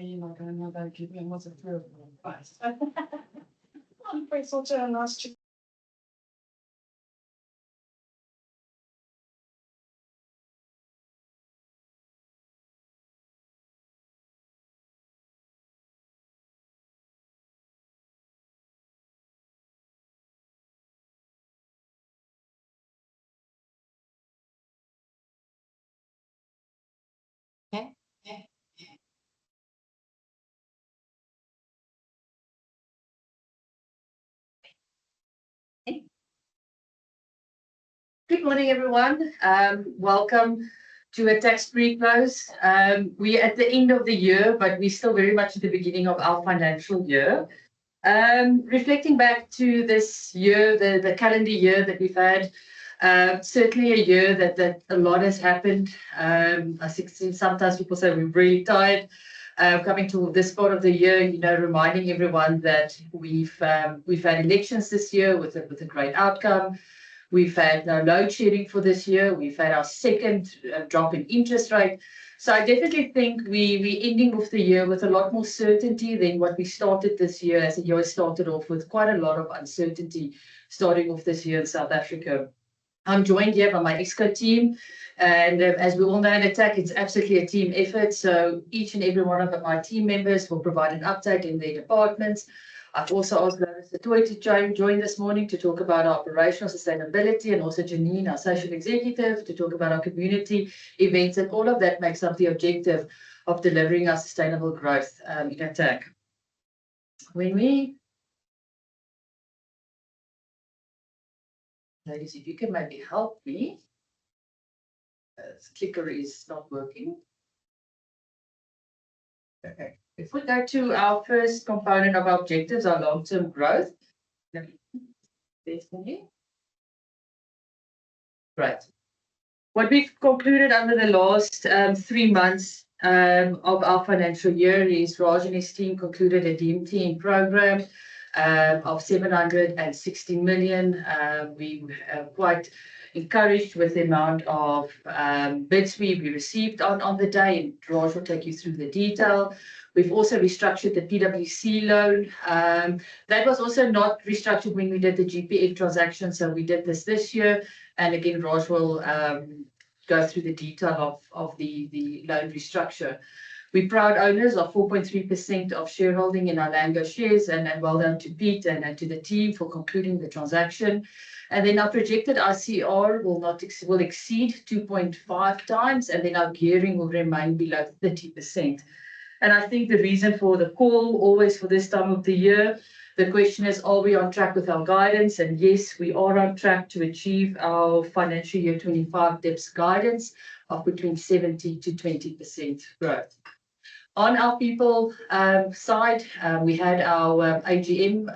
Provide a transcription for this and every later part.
You're not going to know that keeping what's a through price. I'm pretty such a nice. Okay. Good morning, everyone. Welcome to Attacq's pre-close. We're at the end of the year, but we're still very much at the beginning of our financial year. Reflecting back to this year, the calendar year that we've had, certainly a year that a lot has happened. I think sometimes people say we're really tired. Coming to this part of the year, reminding everyone that we've had elections this year with a great outcome. We've had no load shedding for this year. We've had our second drop in interest rate. So I definitely think we're ending off the year with a lot more certainty than what we started this year, as the year started off with quite a lot of uncertainty starting off this year in South Africa. I'm joined here by my ExCo team, and as we all know in Attacq, it's absolutely a team effort. So each and every one of my team members will provide an update in their departments. I've also asked Lotus Toy to join this morning to talk about our operational sustainability, and also Janine, our social executive, to talk about our community events, and all of that makes up the objective of delivering our sustainable growth in Attacq. Ladies, if you can maybe help me. This clicker is not working. Okay. If we go to our first component of our objectives, our long-term growth. Right. What we've concluded under the last 3 months of our financial year is Raj and his team concluded a DMTN program of 760 million. We were quite encouraged with the amount of bids we received on the day, and Raj will take you through the detail. We've also restructured the PwC loan. That was also not restructured when we did the GPF transaction, so we did this year. And again, Raj will go through the detail of the loan restructure. We're proud owners of 4.3% of shareholding in our Lango shares, and well done to Pete and to the team for concluding the transaction. And then our projected ICR will exceed 2.5 times, and then our gearing will remain below 30%. And I think the reason for the call, always for this time of the year, the question is, are we on track with our guidance? And yes, we are on track to achieve our financial year 25 DIPS guidance of between 70 to 20% growth. On our people side, we had our AGM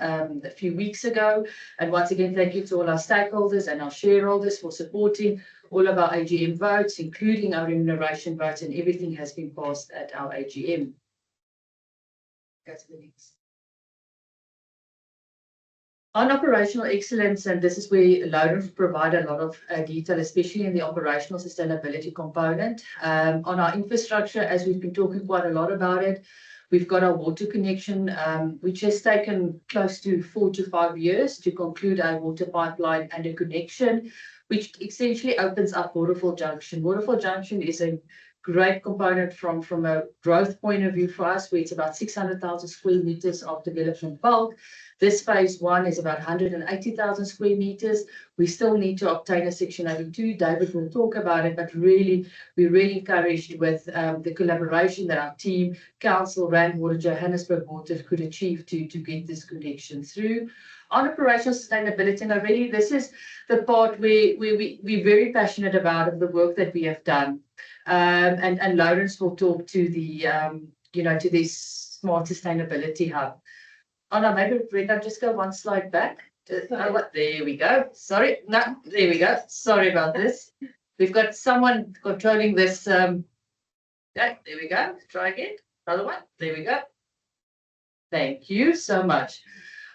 a few weeks ago. And once again, thank you to all our stakeholders and our shareholders for supporting all of our AGM votes, including our remuneration votes, and everything has been passed at our AGM. Go to the next. On operational excellence, and this is where Lotus provide a lot of detail, especially in the operational sustainability component. On our infrastructure, as we've been talking quite a lot about it, we've got our water connection, which has taken close to 4 to 5 years to conclude our water pipeline and a connection, which essentially opens up Waterfall Junction. Waterfall Junction is a great component from a growth point of view for us, where it's about 600,000 square meters of development bulk. This phase 1 is about 180,000 square meters. We still need to obtain a Section 82. David will talk about it, but really, we're really encouraged with the collaboration that our team, Council, Rand Water, Johannesburg Water could achieve to get this connection through. On operational sustainability, and really this is the part where we're very passionate about the work that we have done. And Lawrence will talk to the, to this smart sustainability hub. Oh no, maybe Brenda, just go one slide back. There we go. Sorry, no, there we go. Sorry about this. We've got someone controlling this. Yeah, there we go. Try again. Another one. There we go. Thank you so much.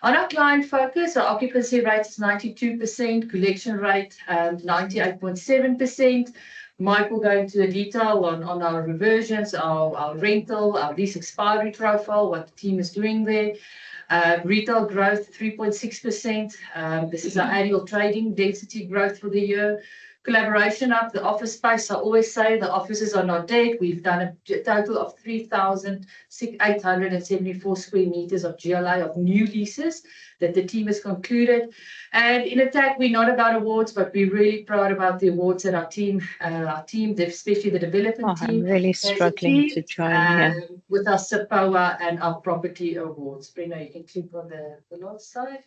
On our client focus, our occupancy rate is 92%, collection rate 98.7%. Mike will go into the detail on our reversions, our rental, our lease expiry profile, what the team is doing there. Retail growth 3.6%. This is our annual trading density growth for the year. Collaboration up the office space. I always say the offices are not dead. We've done a total of 3,874 square meters of GLA of new leases that the team has concluded. And in Attacq, we're not about awards, but we're really proud about the awards that our team, especially the development team, I'm really struggling to join here. with our SAPOA and our property awards. Brenda, you can click on the last side.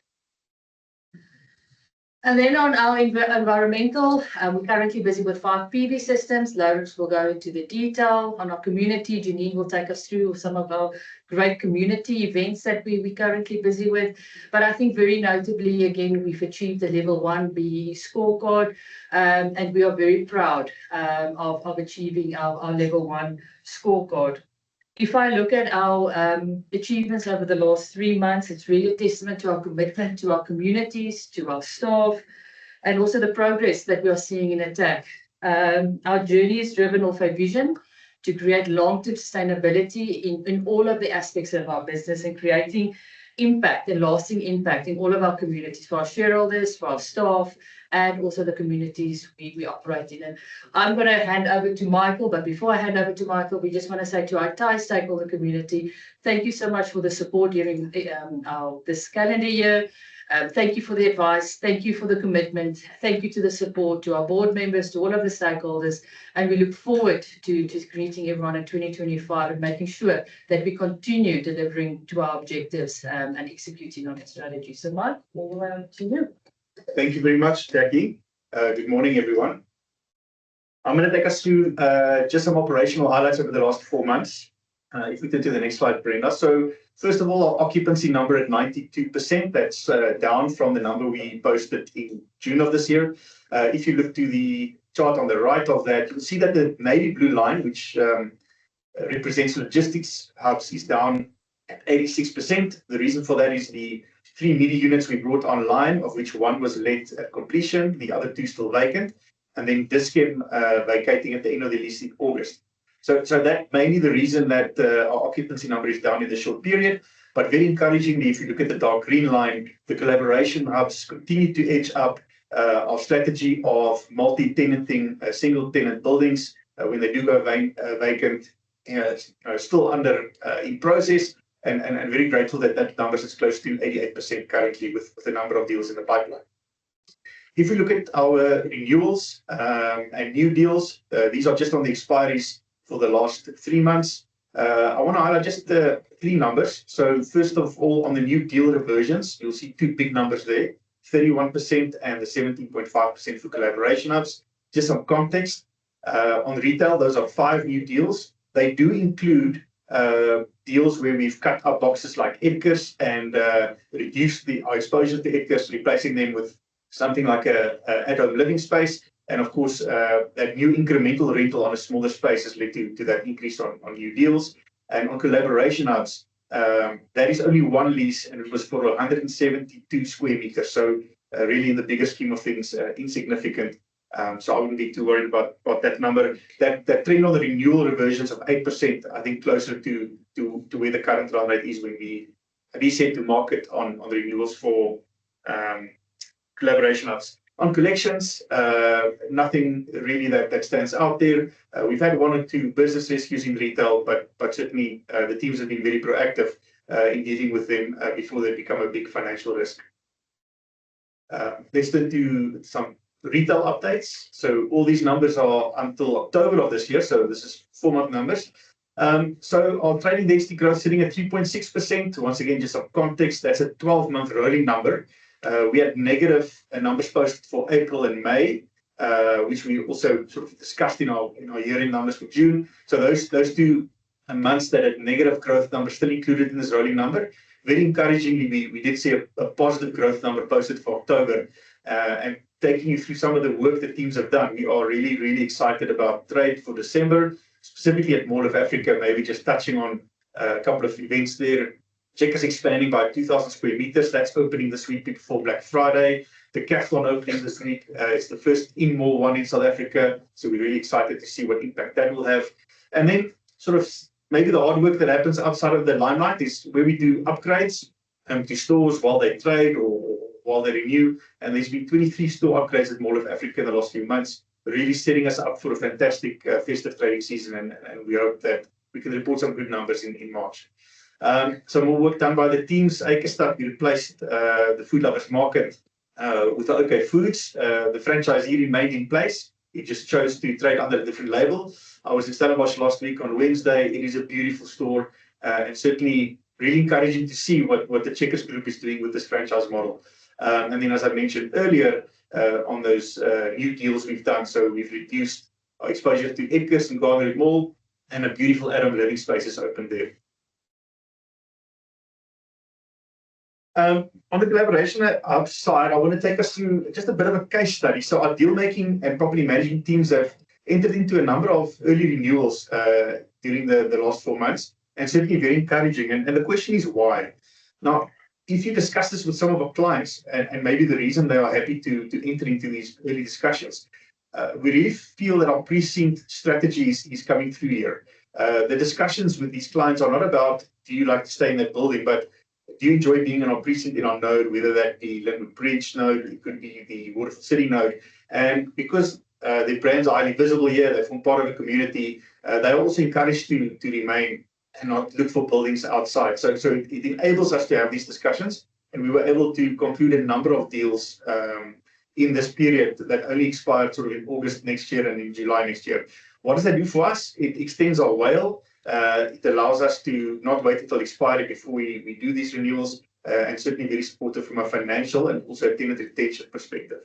And then on our environmental, we're currently busy with 5 PV systems. Lawrence will go into the detail. On our community, Janine will take us through some of our great community events that we're currently busy with. But I think very notably, again, we've achieved the level 1 BE scorecard, and we are very proud of achieving our level 1 scorecard. If I look at our achievements over the last 3 months, it's really a testament to our commitment to our communities, to our staff, and also the progress that we are seeing in Attacq. Our journey is driven off a vision to create long-term sustainability in all of the aspects of our business and creating impact and lasting impact in all of our communities, for our shareholders, for our staff, and also the communities we operate in. And I'm going to hand over to Michael, but before I hand over to Michael, we just want to say to our entire stakeholder community, thank you so much for the support during this calendar year. Thank you for the advice. Thank you for the commitment. Thank you to the support, to our board members, to all of the stakeholders. And we look forward to greeting everyone in 2025 and making sure that we continue delivering to our objectives and executing on our strategy. So Mike, over to you. Thank you very much, Jackie. Good morning, everyone. I'm going to take us through just some operational highlights over the last 4 months. If we turn to the next slide, Brenda. So first of all, our occupancy number at 92%, that's down from the number we posted in June of this year. If you look to the chart on the right of that, you'll see that the navy blue line, which represents logistics hubs, is down at 86%. The reason for that is the 3 media units we brought online, of which 1 was let at completion, the other 2 still vacant, and then Dis-Chem vacating at the end of the lease in August. So that mainly the reason that our occupancy number is down in the short period. But very encouragingly, if you look at the dark green line, the collaboration hubs continue to edge up. Our strategy of multi-tenanting single-tenant buildings, when they do go vacant, still in process. And very grateful that that number is close to 88% currently with the number of deals in the pipeline. If we look at our renewals and new deals, these are just on the expiries for the last 3 months. I want to highlight just the 3 numbers. So first of all, on the new deal reversions, you'll see 2 big numbers there, 31% and the 17.5% for collaboration hubs. Just some context. On retail, those are 5 new deals. They do include deals where we've cut up boxes like Edgars and reduced our exposure to Edgars, replacing them with something like a at-home living space. And of course, that new incremental rental on a smaller space has led to that increase on new deals. And on collaboration hubs, that is only 1 lease, and it was for 172 square meters. So really, in the bigger scheme of things, insignificant. So I wouldn't be too worried about that number. That trend on the renewal reversions of 8%, I think closer to where the current run rate is when we reset to market on the renewals for collaboration hubs. On collections, nothing really that stands out there. We've had 1 or 2 business rescues in retail, but certainly the teams have been very proactive in dealing with them before they become a big financial risk. Let's turn to some retail updates. So all these numbers are until October of this year. So this is 4-month numbers. So our trading density growth sitting at 3.6%. Once again, just some context, that's a 12-month rolling number. We had negative numbers posted for April and May, which we also sort of discussed in our year-end numbers for June. So those 2 months that had negative growth numbers still included in this rolling number. Very encouragingly, we did see a positive growth number posted for October. And taking you through some of the work that teams have done, we are really, really excited about trade for December, specifically at Mall of Africa, maybe just touching on a couple of events there. Checkers expanding by 2,000 square meters. That's opening this week before Black Friday. decathlon opening this week. It's the first in-mall one in South Africa, so we're really excited to see what impact that will have. And then sort of maybe the hard work that happens outside of the limelight is where we do upgrades to stores while they trade or while they renew. And there's been 23 store upgrades at Mall of Africa in the last few months, really setting us up for a fantastic festive trading season. And we hope that we can report some good numbers in March. Some more work done by the teams. Eikestad, we replaced the Food Lovers Market with the OK Foods. The franchisee remained in place. It just chose to trade under a different label. I was in Stellenbosch last week on Wednesday. It is a beautiful store and certainly really encouraging to see what the Checkers Group is doing with this franchise model. And then, as I mentioned earlier, on those new deals we've done, so we've reduced our exposure to Edgars and Garden Mall, and a beautiful Adam living space is opened there. On the collaboration side, I want to take us through just a bit of a case study. So our deal making and property management teams have entered into a number of early renewals during the last 4 months, and certainly very encouraging. And the question is why? Now, if you discuss this with some of our clients and maybe the reason they are happy to enter into these early discussions, we really feel that our precinct strategy is coming through here. The discussions with these clients are not about, do you like to stay in that building, but do you enjoy being in our precinct, in our node, whether that be Linwood Bridge node, it could be the Waterford City node. And because their brands are highly visible here, they form part of the community, they're also encouraged to remain and not look for buildings outside. So it enables us to have these discussions, and we were able to conclude a number of deals in this period that only expired sort of in August next year and in July next year. What does that do for us? It extends our WALE. It allows us to not wait until expiry before we do these renewals, and certainly very supportive from a financial and also a tenant retention perspective.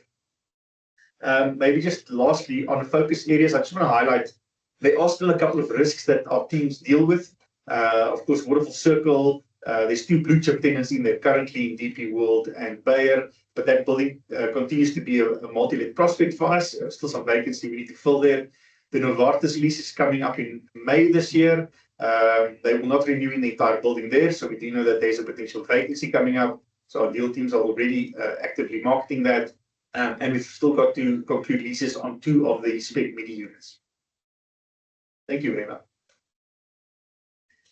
Maybe just lastly, on the focus areas, I just want to highlight there are still a couple of risks that our teams deal with. Of course, Waterfall Circle, there's 2 blue chip tenants in there currently in DP World and Bayer, but that building continues to be a multi-let prospect for us. Still some vacancy we need to fill there. The Novartis lease is coming up in May this year. They will not renew in the entire building there, so we do know that there's a potential vacancy coming up. So our deal teams are already actively marketing that. And we've still got to conclude leases on 2 of the spec mini units. Thank you, Rena.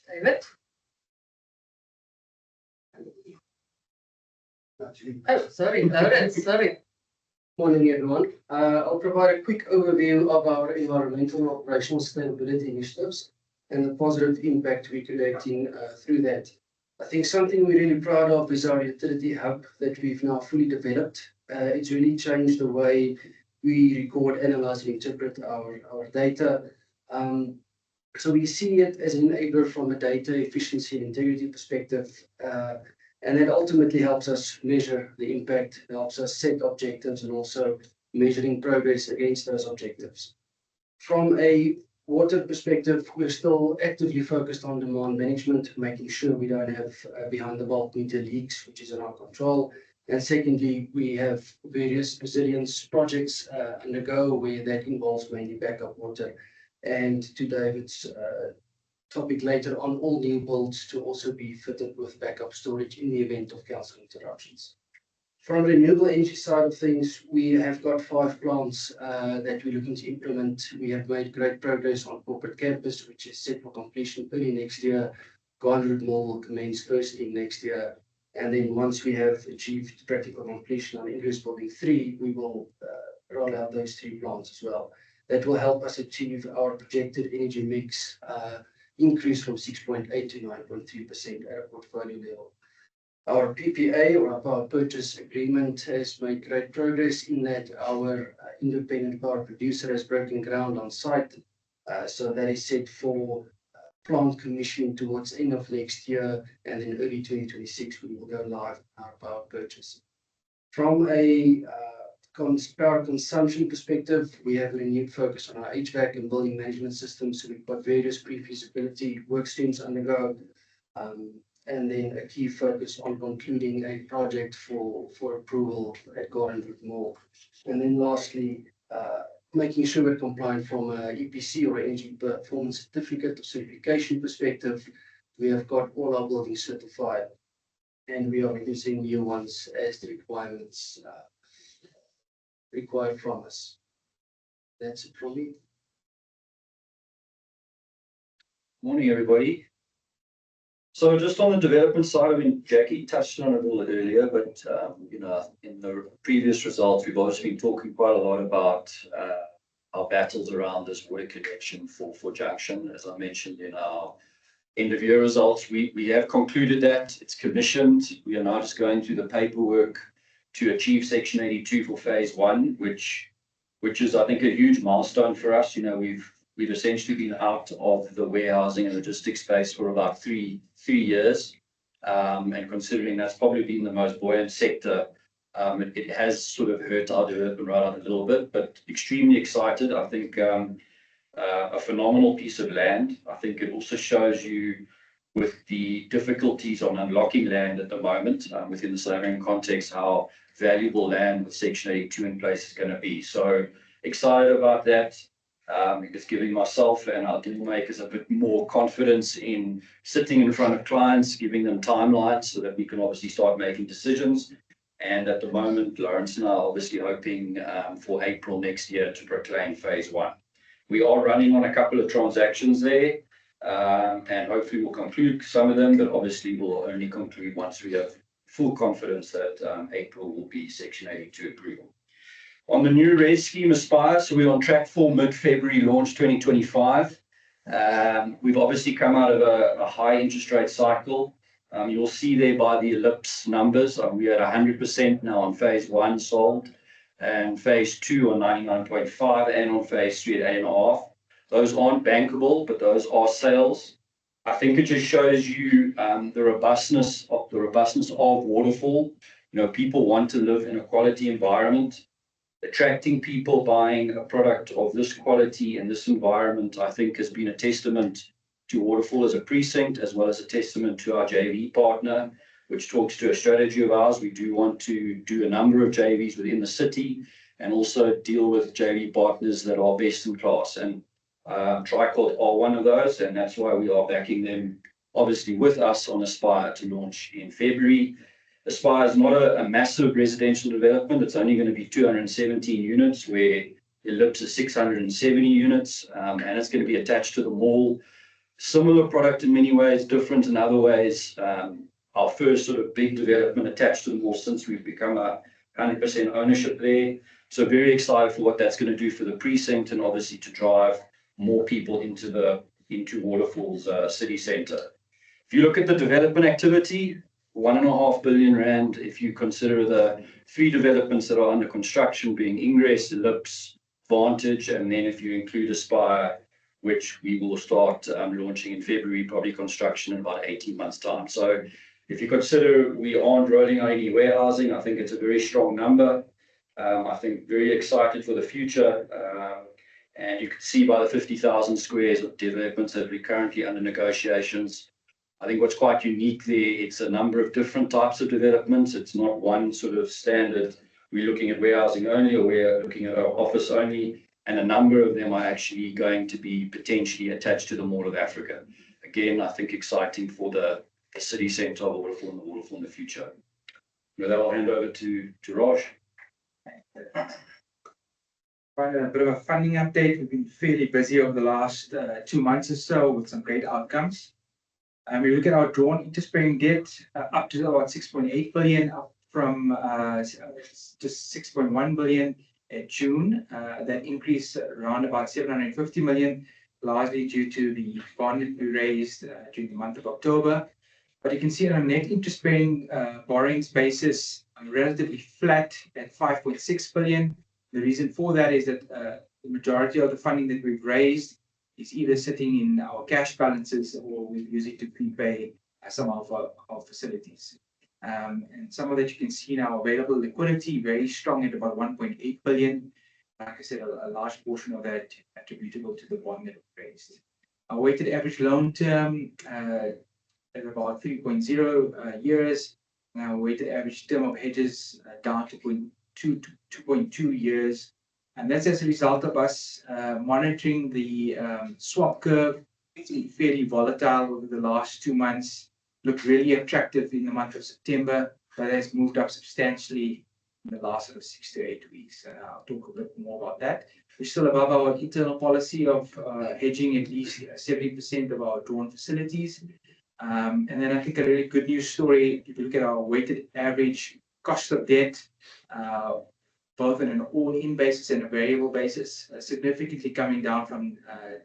David? Oh, sorry, Lawrence, sorry. Morning, everyone. I'll provide a quick overview of our environmental and operational sustainability initiatives and the positive impact we're creating through that. I think something we're really proud of is our utility hub that we've now fully developed. It's really changed the way we record, analyze, and interpret our data. So we see it as an enabler from a data efficiency and integrity perspective. And that ultimately helps us measure the impact, helps us set objectives, and also measuring progress against those objectives. From a water perspective, we're still actively focused on demand management, making sure we don't have behind the bulb meter leaks, which is in our control. And secondly, we have various resilience projects undergo where that involves mainly backup water. And to David's topic later on, all new builds to also be fitted with backup storage in the event of council interruptions. From the renewable energy side of things, we have got 5 plants that we're looking to implement. We have made great progress on corporate campus, which is set for completion early next year. Garden Mall will commence firstly next year. And then once we have achieved practical completion on Ingress Building 3, we will roll out those 3 plants as well. That will help us achieve our projected energy mix increase from 6.8 to 9.3% at a portfolio level. Our PPA, or our power purchase agreement, has made great progress in that our independent power producer has broken ground on site. So that is set for plant commissioning towards the end of next year, and then early 2026 we will go live on our power purchase. From a power consumption perspective, we have a renewed focus on our HVAC and building management systems. So we've got various pre-feasibility work streams undergo, and then a key focus on concluding a project for approval at Garden Mall. And then lastly, making sure we're compliant from an EPC or energy performance certificate or certification perspective. We have got all our buildings certified, and we are using new ones as the requirements required from us. That's it from me. Morning, everybody. So just on the development side, I mean, Jackie touched on it a little earlier, but you know, in the previous results, we've obviously been talking quite a lot about our battles around this water connection for Junction. As I mentioned in our end of year results, we have concluded that it's commissioned. We are now just going through the paperwork to achieve Section 82 for phase 1, which is, I think, a huge milestone for us. You know, we've essentially been out of the warehousing and logistics space for about three years. And considering that's probably been the most buoyant sector, it has sort of hurt our development right out a little bit, but extremely excited. I think a phenomenal piece of land. I think it also shows you with the difficulties on unlocking land at the moment within the South African context, how valuable land with Section 82 in place is going to be. So excited about that. It's giving myself and our deal makers a bit more confidence in sitting in front of clients, giving them timelines so that we can obviously start making decisions. And at the moment, Lawrence and I are obviously hoping for April next year to proclaim phase 1. We are running on a couple of transactions there, and hopefully we'll conclude some of them, but obviously we'll only conclude once we have full confidence that April will be Section 82 approval. On the new res scheme Aspire, so we're on track for mid-February launch 2025. We've obviously come out of a high interest rate cycle. You'll see there by the ellipse numbers, we're at 100% now on phase 1 sold, and phase 2 on 99.5, and on phase 3 at 8.5. Those aren't bankable, but those are sales. I think it just shows you the robustness of Waterfall. You know, people want to live in a quality environment. Attracting people buying a product of this quality in this environment, I think, has been a testament to Waterfall as a precinct, as well as a testament to our JV partner, which talks to a strategy of ours. We do want to do a number of JVs within the city and also deal with JV partners that are best in class. And Tricolt are one of those, and that's why we are backing them, obviously, with us on Aspire to launch in February. Aspire is not a massive residential development. It's only going to be 217 units, where Ellipse is 670 units, and it's going to be attached to the mall. Similar product in many ways, different in other ways. Our first sort of big development attached to the mall since we've become a 100% ownership there. So very excited for what that's going to do for the precinct, and obviously to drive more people into Waterfall's city centre. If you look at the development activity, 1.5 billion rand, if you consider the 3 developments that are under construction, being Ingress, Ellipse, Vantage, and then if you include Aspire, which we will start launching in February, probably construction in about 18 months' time. So if you consider we aren't rolling out any warehousing, I think it's a very strong number. I think very excited for the future. And you can see by the 50,000 squares of developments that we're currently under negotiations. I think what's quite unique there, it's a number of different types of developments. It's not one sort of standard, we're looking at warehousing only, or we're looking at office only, and a number of them are actually going to be potentially attached to the Mall of Africa. Again, I think exciting for the city centre of Waterfall and the Waterfall in the future. With that, I'll hand over to Raj. Quite a bit of a funding update. We've been fairly busy over the last 2 months or so with some great outcomes. We look at our drawn interest-bearing debt up to about 6.8 billion, up from just 6.1 billion at June. That increase around about 750 million, largely due to the bond that we raised during the month of October. But you can see on a net interest-bearing borrowings basis, relatively flat at 5.6 billion. The reason for that is that the majority of the funding that we've raised is either sitting in our cash balances, or we use it to prepay some of our facilities. And some of that you can see now, available liquidity, very strong at about 1.8 billion. Like I said, a large portion of that attributable to the bond that we raised. Our weighted average loan term at about 3.0 years. Now, weighted average term of hedges down to 2.2 years. And that's as a result of us monitoring the swap curve. It's been fairly volatile over the last 2 months. Looked really attractive in the month of September, but has moved up substantially in the last sort of 6 to 8 weeks. And I'll talk a bit more about that. We're still above our internal policy of hedging at least 70% of our drawn facilities. And then I think a really good news story, if you look at our weighted average cost of debt, both on an all-in basis and a variable basis, significantly coming down from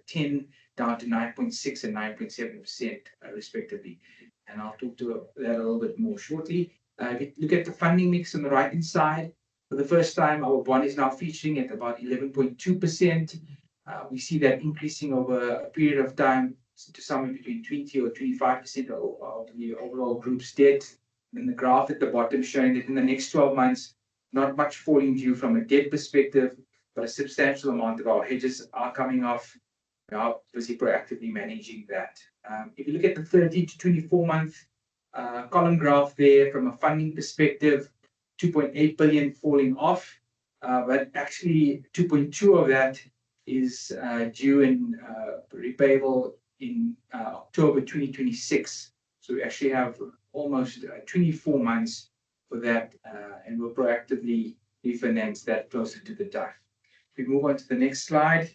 10 down to 9.6 and 9.7% respectively. And I'll talk to that a little bit more shortly. If you look at the funding mix on the right-hand side, for the first time, our bond is now featuring at about 11.2%. We see that increasing over a period of time to somewhere between 20 or 25% of the overall group's debt. And the graph at the bottom showing that in the next 12 months, not much falling due from a debt perspective, but a substantial amount of our hedges are coming off. We are busy proactively managing that. If you look at the 30 to 24 month column graph there from a funding perspective, 2.8 billion falling off, but actually 2.2 of that is due and repayable in October 2026. So we actually have almost 24 months for that, and we'll proactively refinance that closer to the time. If we move on to the next slide,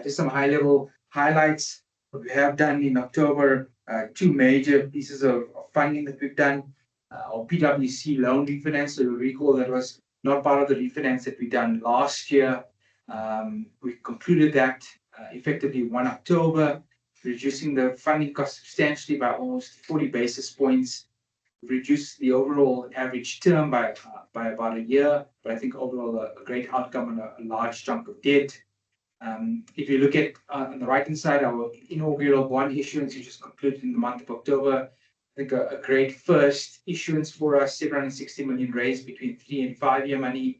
just some high-level highlights. What we have done in October, two major pieces of funding that we've done. Our PwC loan refinance, so you'll recall that was not part of the refinance that we done last year. We concluded that effectively 1 October, reducing the funding cost substantially by almost 40 basis points. Reduced the overall average term by about a year, but I think overall a great outcome on a large chunk of debt. If you look at on the right hand side, our inaugural bond issuance, which was concluded in the month of October, I think a great first issuance for us, 760 million raised between 3 and 5 year money.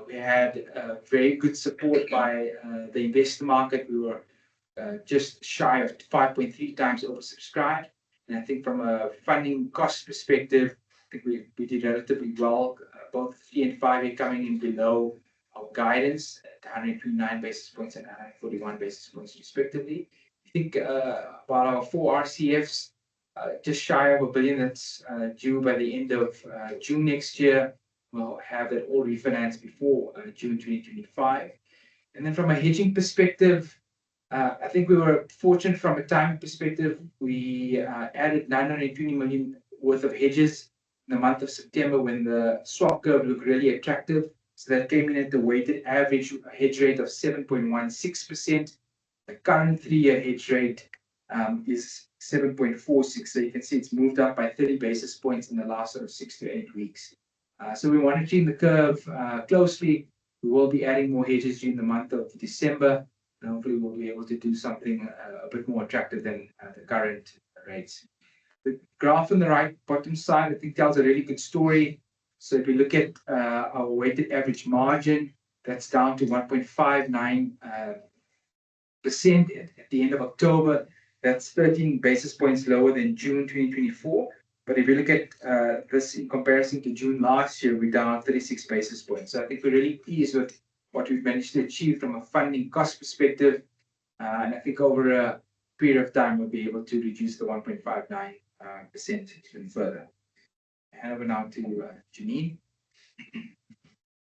We had very good support by the investor market. We were just shy of 5.3 times oversubscribed. And I think from a funding cost perspective, I think we did relatively well, both 3 and 5 year coming in below our guidance at 129 basis points and 141 basis points respectively. I think about our 4 RCFs, just shy of $1 billion that's due by the end of June next year. We'll have that all refinanced before June 2025. And then from a hedging perspective, I think we were fortunate from a timing perspective. We added 920 million worth of hedges in the month of September when the swap curve looked really attractive. So that came in at the weighted average hedge rate of 7.16%. The current 3 year hedge rate is 7.46. So you can see it's moved up by 30 basis points in the last sort of 6 to 8 weeks. So we're monitoring the curve closely. We will be adding more hedges during the month of December. And hopefully we'll be able to do something a bit more attractive than the current rates. The graph on the right bottom side, I think, tells a really good story. So if you look at our weighted average margin, that's down to 1.59% at the end of October. That's 13 basis points lower than June 2024. But if you look at this in comparison to June last year, we're down 36 basis points. So I think we're really pleased with what we've managed to achieve from a funding cost perspective. And I think over a period of time, we'll be able to reduce the 1.59% even further. Hand over now to Janine.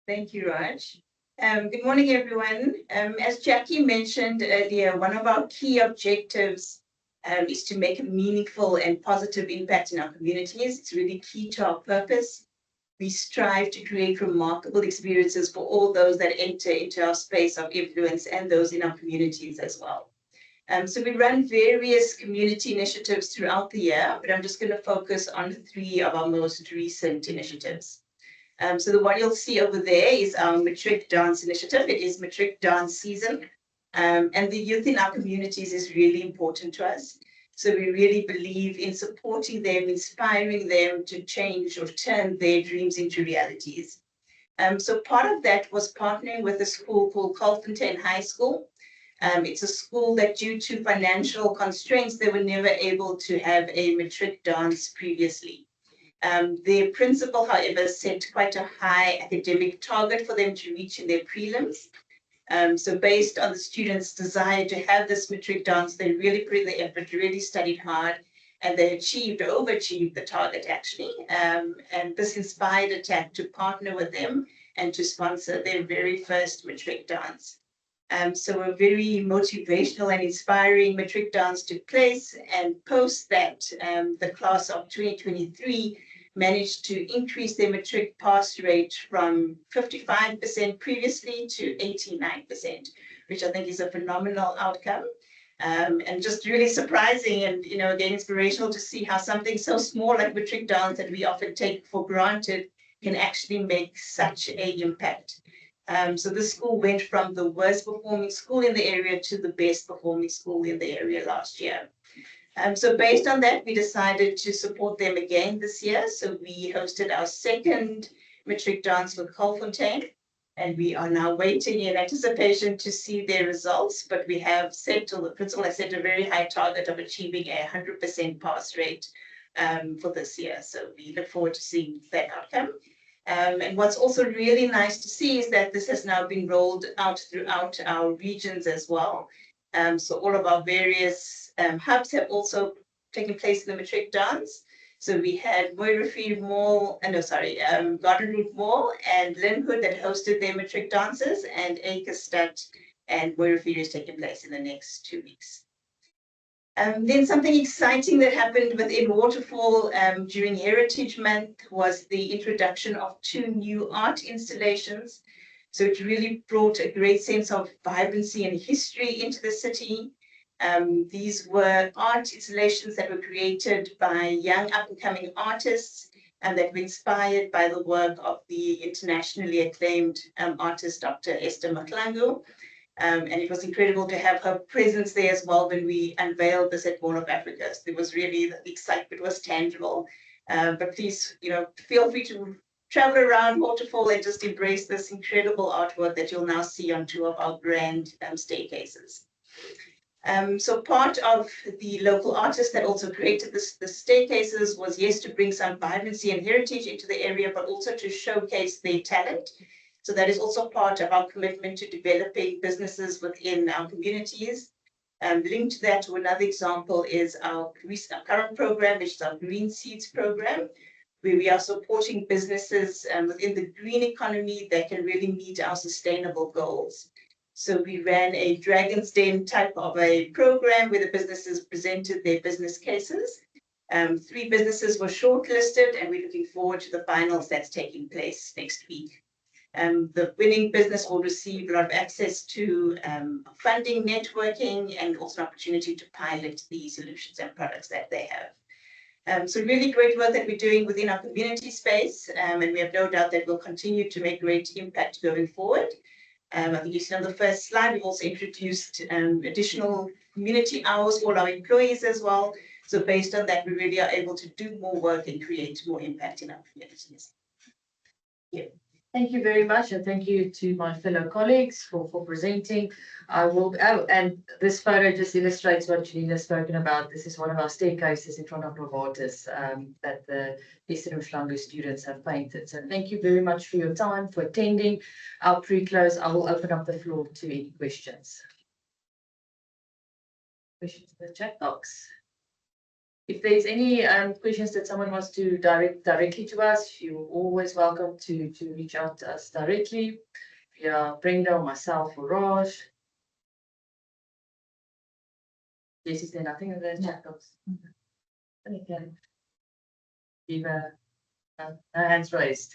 Thank you, Raj. Good morning, everyone. As Jackie mentioned earlier, one of our key objectives is to make a meaningful and positive impact in our communities. It's really key to our purpose. We strive to create remarkable experiences for all those that enter into our space of influence and those in our communities as well. So we run various community initiatives throughout the year, but I'm just going to focus on 3 of our most recent initiatives. So the one you'll see over there is our Matric Dance Initiative. It is Matric Dance season, and the youth in our communities is really important to us. So we really believe in supporting them, inspiring them to change or turn their dreams into realities. So part of that was partnering with a school called Colfontaine High School. It's a school that, due to financial constraints, they were never able to have a matric dance previously. Their principal, however, set quite a high academic target for them to reach in their prelims. So based on the students' desire to have this matric dance, they really put in the effort, really studied hard, and they achieved or overachieved the target actually. And this inspired Attacq to partner with them and to sponsor their very first matric dance. So a very motivational and inspiring matric dance took place, and post that, the class of 2023 managed to increase their matric pass rate from 55% previously to 89%, which I think is a phenomenal outcome. And just really surprising and, again, inspirational to see how something so small like matric dance that we often take for granted can actually make such an impact. So the school went from the worst performing school in the area to the best performing school in the area last year. So based on that, we decided to support them again this year. So we hosted our second matric dance with Colfontaine, and we are now waiting in anticipation to see their results. But we have set, or the principal has set, a very high target of achieving a 100% pass rate for this year. So we look forward to seeing that outcome. And what's also really nice to see is that this has now been rolled out throughout our regions as well. So all of our various hubs have also taken place in the matric dance. So we had Moirafi Mall, Garden Route Mall and Linwood that hosted their matric dances, and Akerstad and Moirafi is taking place in the next 2 weeks. Then something exciting that happened within Waterfall during Heritage Month was the introduction of 2 new art installations. So it really brought a great sense of vibrancy and history into the city. These were art installations that were created by young up-and-coming artists and that were inspired by the work of the internationally acclaimed artist, Dr. Esther Maklangu. And it was incredible to have her presence there as well when we unveiled this at Mall of Africa. So it was really, the excitement was tangible. But please, feel free to travel around Waterfall and just embrace this incredible artwork that you'll now see on 2 of our grand staircases. So part of the local artists that also created the staircases was, yes, to bring some vibrancy and heritage into the area, but also to showcase their talent. So that is also part of our commitment to developing businesses within our communities. Linked to that, to another example is our current program, which is our Green Seeds program, where we are supporting businesses within the green economy that can really meet our sustainable goals. So we ran a Dragon's Den type of a program where the businesses presented their business cases. 3 businesses were shortlisted, and we're looking forward to the finals that's taking place next week. The winning business will receive a lot of access to funding, networking, and also an opportunity to pilot the solutions and products that they have. So really great work that we're doing within our community space, and we have no doubt that we'll continue to make great impact going forward. I think you see on the first slide, we've also introduced additional community hours for our employees as well. So based on that, we really are able to do more work and create more impact in our communities. Yeah. Thank you very much, and thank you to my fellow colleagues for presenting. And this photo just illustrates what Janina's spoken about. This is one of our staircases in front of Novartis that the Eastern Umhlanga students have painted. So thank you very much for your time, for attending our pre-close. I will open up the floor to any questions. Questions in the chat box. If there's any questions that someone wants to direct directly to us, you're always welcome to reach out to us directly via Brenda or myself or Raj. Yes, is there nothing in the chat box? Okay. Give hands raised.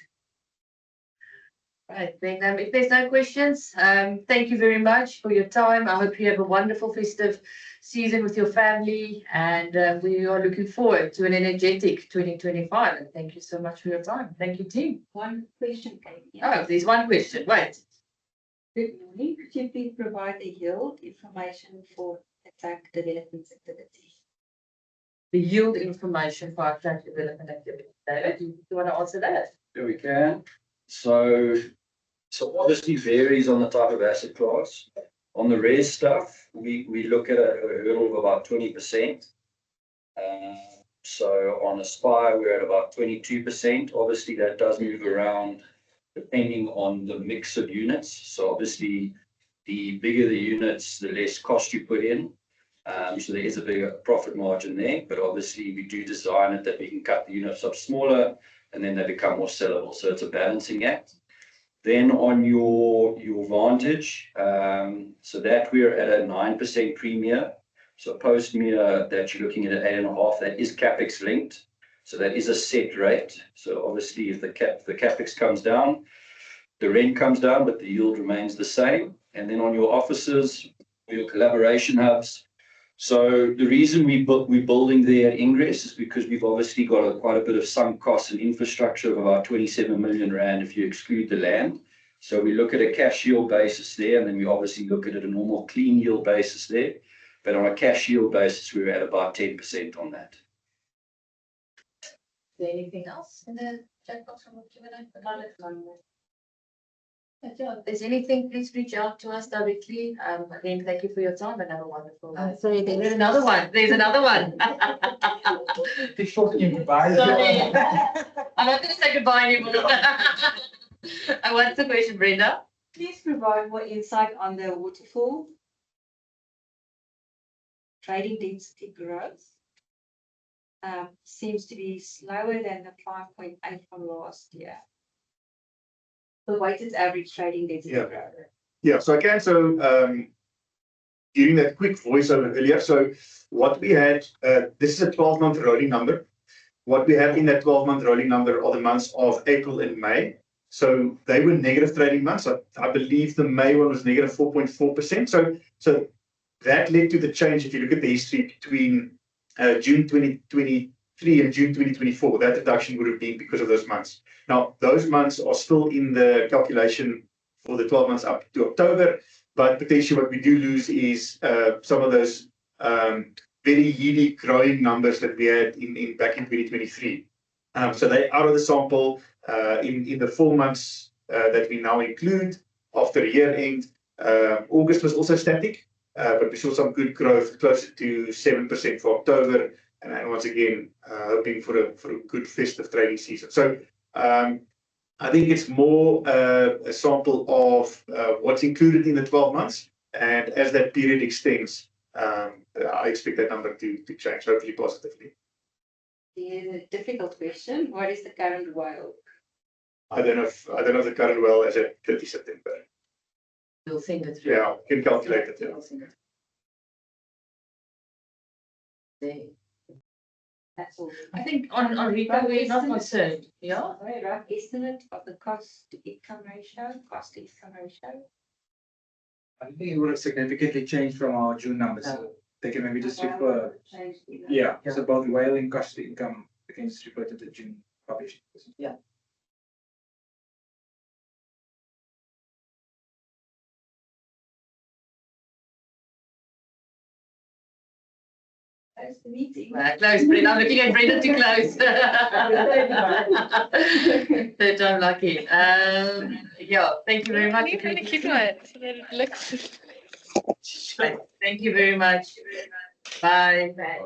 Right, then if there's no questions, thank you very much for your time. I hope you have a wonderful festive season with your family, and we are looking forward to an energetic 2025. And thank you so much for your time. Thank you, team. One question, Katie. Oh, there's one question. Wait. Good morning. Could you please provide the yield information for Attacq development activity? The yield information for our Attacq development activity. David, do you want to answer that? Yeah, we can. So obviously varies on the type of asset class. On the rare stuff, we look at a hurdle of about 20%. So on Aspire, we're at about 22%. Obviously, that does move around depending on the mix of units. So obviously, the bigger the units, the less cost you put in. So there is a bigger profit margin there, but obviously we do design it that we can cut the units up smaller and then they become more sellable. So it's a balancing act. Then on your Vantage, so that we're at a 9% premium. So post MEA that you're looking at 8.5, that is capex linked. So that is a set rate. So obviously if the capex comes down, the rent comes down, but the yield remains the same. And then on your offices, your collaboration hubs. So the reason we're building there at Ingress is because we've obviously got quite a bit of sunk costs and infrastructure of about 27 million rand if you exclude the land. So we look at a cash yield basis there, and then we obviously look at it a normal clean yield basis there. But on a cash yield basis, we're at about 10% on that. Is there anything else in the chat box from Q&A? If there's anything, please reach out to us directly. Again, thank you for your time and have a wonderful day. Sorry, There's another one. There's another one. Before you goodbye. Sorry. I'm not going to say goodbye anymore. What's the question, Brenda? Please provide more insight on the waterfall. Trading density growth seems to be slower than the 5.8 from last year. The weighted average trading density Yeah. growth. Yeah, so I can. So during that quick voiceover earlier, so what we had, this is a 12-month rolling number. What we have in that 12-month rolling number are the months of April and May. So they were negative trading months. I believe the May one was negative 4.4%. So that led to the change. If you look at the history between June 2023 and June 2024, that reduction would have been because of those months. Now, those months are still in the calculation for the 12 months up to October, but potentially what we do lose is some of those very yearly growing numbers that we had back in 2023. So they out of the sample in the 4 months that we now include after year end. August was also static, but we saw some good growth, closer to 7% for October. And once again, hoping for a good festive trading season. So I think it's more a sample of what's included in the 12 months. And as that period extends, I expect that number to change, hopefully positively. Here's a difficult question. What is the current WALE? I don't know if the current well is at 30 September. We'll send it through. Yeah, you can calculate it. Yeah. We'll send it. There. That's all. I think on retail, we're not concerned. Yeah. Very rough estimate of the cost to income ratio. I don't think it would have significantly changed from our June numbers. So they can maybe just refer. Yeah, so both WALE and cost to income, they can just refer to the June published. Yeah. Close the meeting. Close, Brenda. I'm looking at Brenda to close. Third time lucky. Yeah, thank you very much. I'm going to keep it so that it looks. Thank you very much. Bye. Bye.